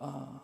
Oh,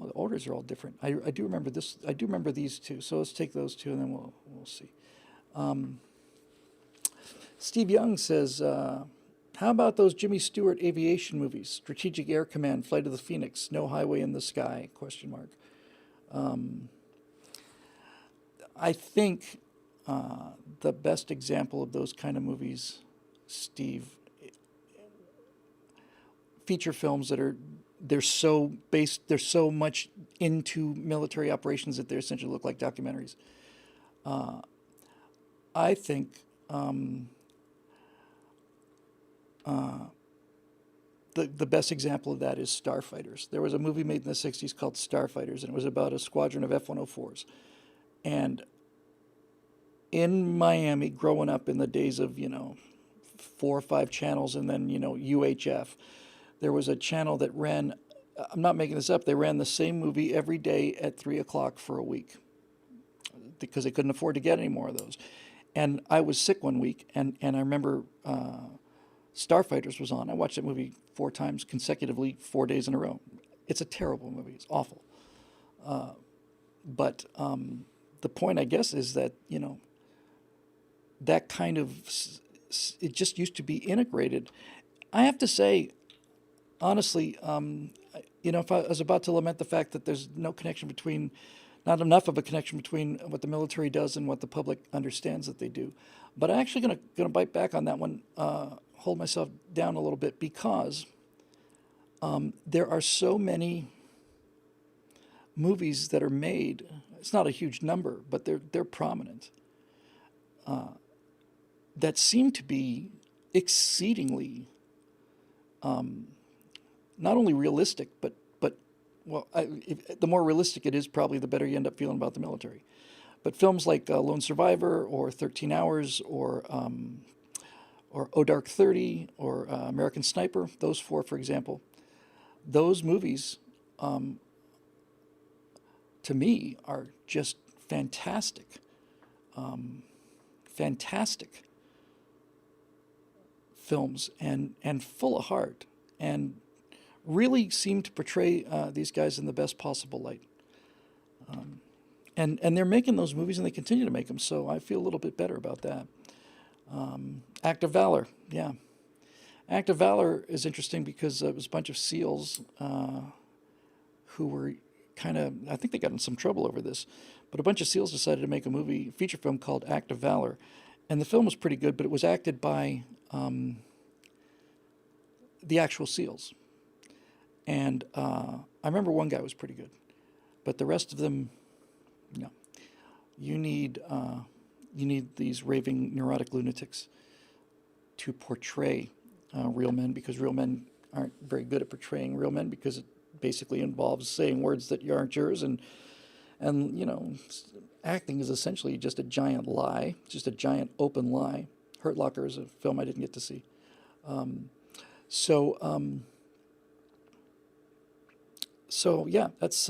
the orders are all different. I do remember this. I do remember these two. So let's take those two, and then we'll see. Um, Steve Young says, "How about those Jimmy Stewart aviation movies? Strategic Air Command, Flight of the Phoenix, No Highway in the Sky?" Question mark. Um, I think the best example of those kind of movies, Steve, feature films that are they're so much into military operations that they essentially look like documentaries. Uh, I think uh, the best example of that is Starfighters. There was a movie made in the '60s called Starfighters, and it was about a squadron of F-104s. And in Miami, growing up in the days of 4 or 5 channels, and then UHF, there was a channel that ran. I'm not making this up. They ran the same movie every day at 3 o'clock for a week because they couldn't afford to get any more of those. And I was sick one week, and I remember Starfighters was on. I watched that movie 4 times consecutively, 4 days in a row. It's a terrible movie. It's awful. But the point, I guess, is that that kind of it just used to be integrated. I have to say, honestly, if I was about to lament the fact that there's no connection between, not enough of a connection between what the military does and what the public understands that they do, but I'm actually gonna bite back on that one, hold myself down a little bit because there are so many movies that are made. It's not a huge number, but they're prominent. That seem to be exceedingly not only realistic, but well, the more realistic it is, probably the better you end up feeling about the military. But films like Lone Survivor or 13 Hours or Oh Dark 30 or American Sniper, those four, for example, those movies to me are just fantastic, fantastic films and full of heart and really seem to portray these guys in the best possible light. And they're making those movies and they continue to make them, so I feel a little bit better about that. Act of Valor, yeah. Act of Valor is interesting because it was a bunch of SEALs who were kind of, I think they got in some trouble over this, but a bunch of SEALs decided to make a movie, feature film called Act of Valor. And the film was pretty good, but it was acted by the actual SEALs. And I remember one guy was pretty good, but the rest of them, no. You need these raving neurotic lunatics to portray real men because real men aren't very good at portraying real men because it basically involves saying words that aren't yours and acting is essentially just a giant lie, just a giant open lie. Hurt Locker is a film I didn't get to see. So yeah, that's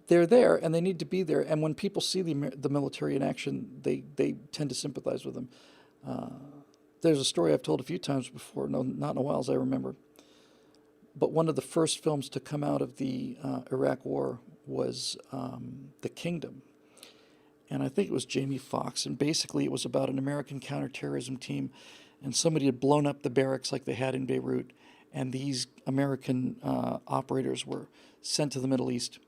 they're there and they need to be there. And when people see the military in action, they tend to sympathize with them. There's a story I've told a few times before, no, not in a while as I remember. But one of the first films to come out of the Iraq War was The Kingdom. And I think it was Jamie Foxx. And basically it was about an American counterterrorism team. And somebody had blown up the barracks like they had in Beirut. And these American operators were sent to the Middle East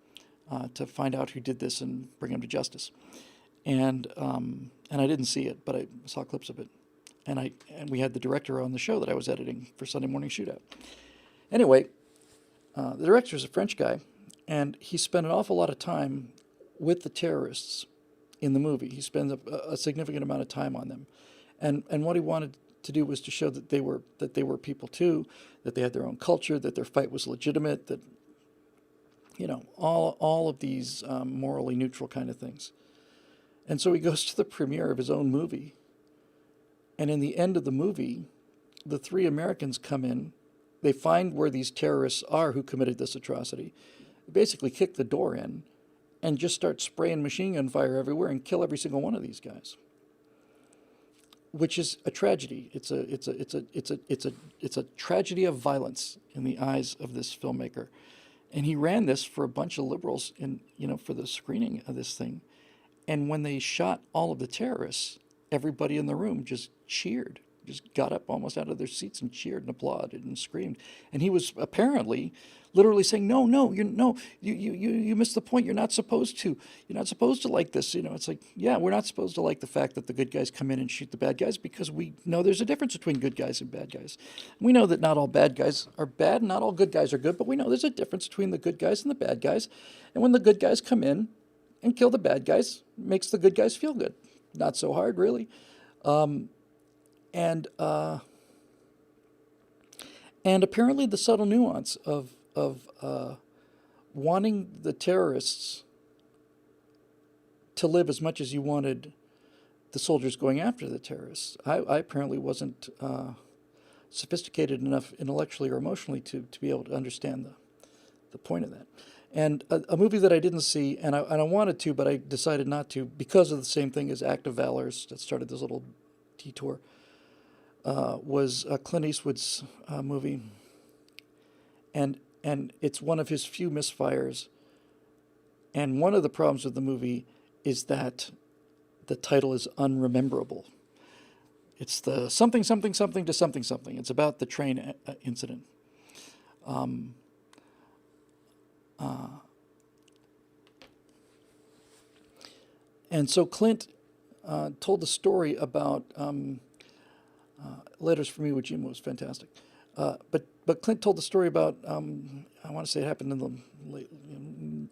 to find out who did this and bring them to justice. And I didn't see it, but I saw clips of it. And we had the director on the show that I was editing for Sunday Morning Shootout. Anyway, the director is a French guy, and he spent an awful lot of time with the terrorists in the movie. He spends a significant amount of time on them, and what he wanted to do was to show that they were people too, that they had their own culture, that their fight was legitimate, that all of these morally neutral kind of things. And so he goes to the premiere of his own movie, and in the end of the movie, the three Americans come in. They find where these terrorists are who committed this atrocity. They basically kick the door in and just start spraying machine gun fire everywhere and kill every single one of these guys. which is a tragedy. It's a tragedy of violence in the eyes of this filmmaker, and he ran this for a bunch of liberals for the screening of this thing, and when they shot all of the terrorists, everybody in the room just cheered, just got up almost out of their seats and cheered and applauded and screamed, and he was apparently literally saying, no, you missed the point. You're not supposed to like this. It's like, yeah, we're not supposed to like the fact that the good guys come in and shoot the bad guys, because we know there's a difference between good guys and bad guys. We know that not all bad guys are bad, and not all good guys are good, but we know there's a difference between the good guys and the bad guys. And when the good guys come in and kill the bad guys, it makes the good guys feel good. Not so hard, really. And apparently the subtle nuance of wanting the terrorists to live as much as you wanted the soldiers going after the terrorists. I apparently wasn't sophisticated enough intellectually or emotionally to be able to understand the point of that. And a movie that I didn't see, and I wanted to, but I decided not to, because of the same thing as Act of Valors that started this little detour, was Clint Eastwood's movie. And it's one of his few misfires. And one of the problems with the movie is that the title is unrememberable. It's the something, something, something to something, something. It's about the train incident. And so Clint told the story about Letters from Iwo Jima was fantastic. But Clint told the story about, I want to say it happened in the late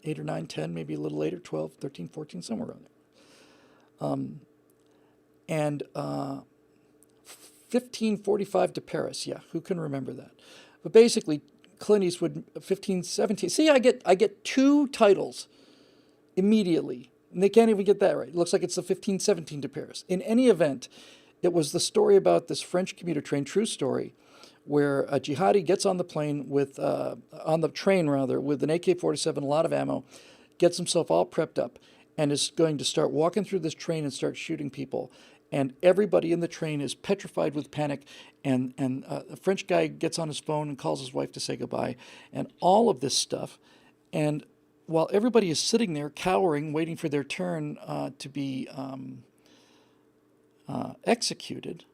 8 or 9, 10, maybe a little later, 12, 13, 14, somewhere around there. And 1545 to Paris, yeah, who can remember that? But basically, Clint Eastwood, 1517. See, I get two titles immediately, and they can't even get that right. It looks like it's the 1517 to Paris. In any event, it was the story about this French commuter train, true story, where a jihadi gets on the train with an AK-47, a lot of ammo, gets himself all prepped up, and is going to start walking through this train and start shooting people. And everybody in the train is petrified with panic, and a French guy gets on his phone and calls his wife to say goodbye, and all of this stuff. And while everybody is sitting there cowering, waiting for their turn to be executed,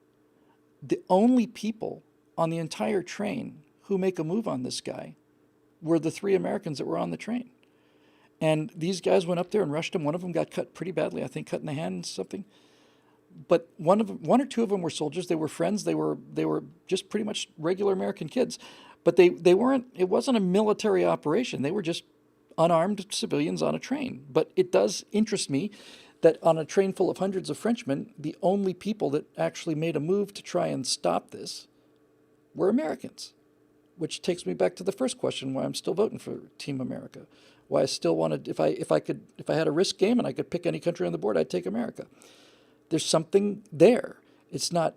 the only people on the entire train who make a move on this guy were the 3 Americans that were on the train. And these guys went up there and rushed him. One of them got cut pretty badly, I think cut in the hand and something. But one or two of them were soldiers. They were friends. They were just pretty much regular American kids. But they weren't. It wasn't a military operation. They were just unarmed civilians on a train. But it does interest me that on a train full of hundreds of Frenchmen, the only people that actually made a move to try and stop this were Americans, which takes me back to the first question: why I'm still voting for Team America. Why I still wanted, if I had a risk game and I could pick any country on the board, I'd take America. There's something there. It's not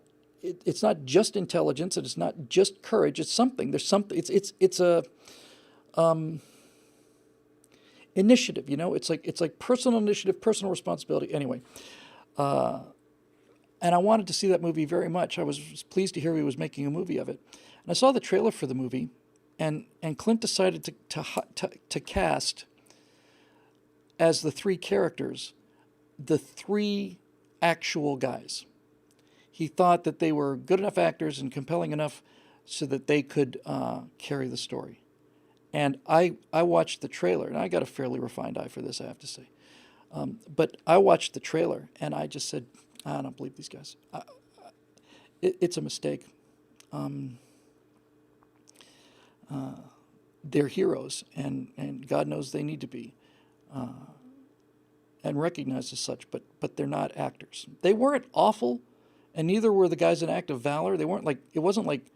just intelligence, and it's not just courage. It's something. There's something. It's a initiative. It's like personal initiative, personal responsibility. Anyway, and I wanted to see that movie very much. I was pleased to hear he was making a movie of it, and I saw the trailer for the movie, and Clint decided to cast as the 3 characters the 3 actual guys. He thought that they were good enough actors and compelling enough so that they could carry the story. And I watched the trailer, and I got a fairly refined eye for this, I have to say. But I watched the trailer, and I just said, I don't believe these guys. It's a mistake. They're heroes, and God knows they need to be. And recognized as such, but they're not actors. They weren't awful, and neither were the guys in Act of Valor. They weren't it wasn't like,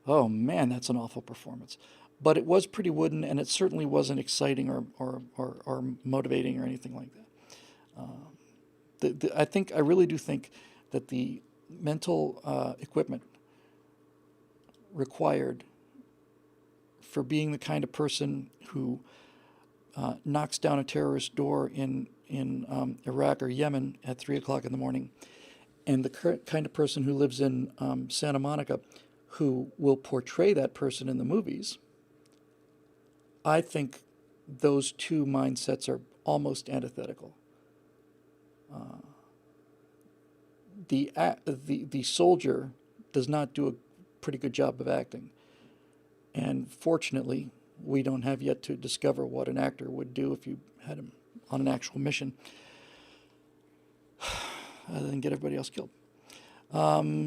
oh man, that's an awful performance. But it was pretty wooden, and it certainly wasn't exciting or motivating or anything like that. I really do think that the mental equipment required for being the kind of person who knocks down a terrorist door in Iraq or Yemen at 3 o'clock in the morning and the kind of person who lives in Santa Monica who will portray that person in the movies, I think those two mindsets are almost antithetical. The soldier does not do a pretty good job of acting, and fortunately, we don't have yet to discover what an actor would do if you had him on an actual mission, other than get everybody else killed.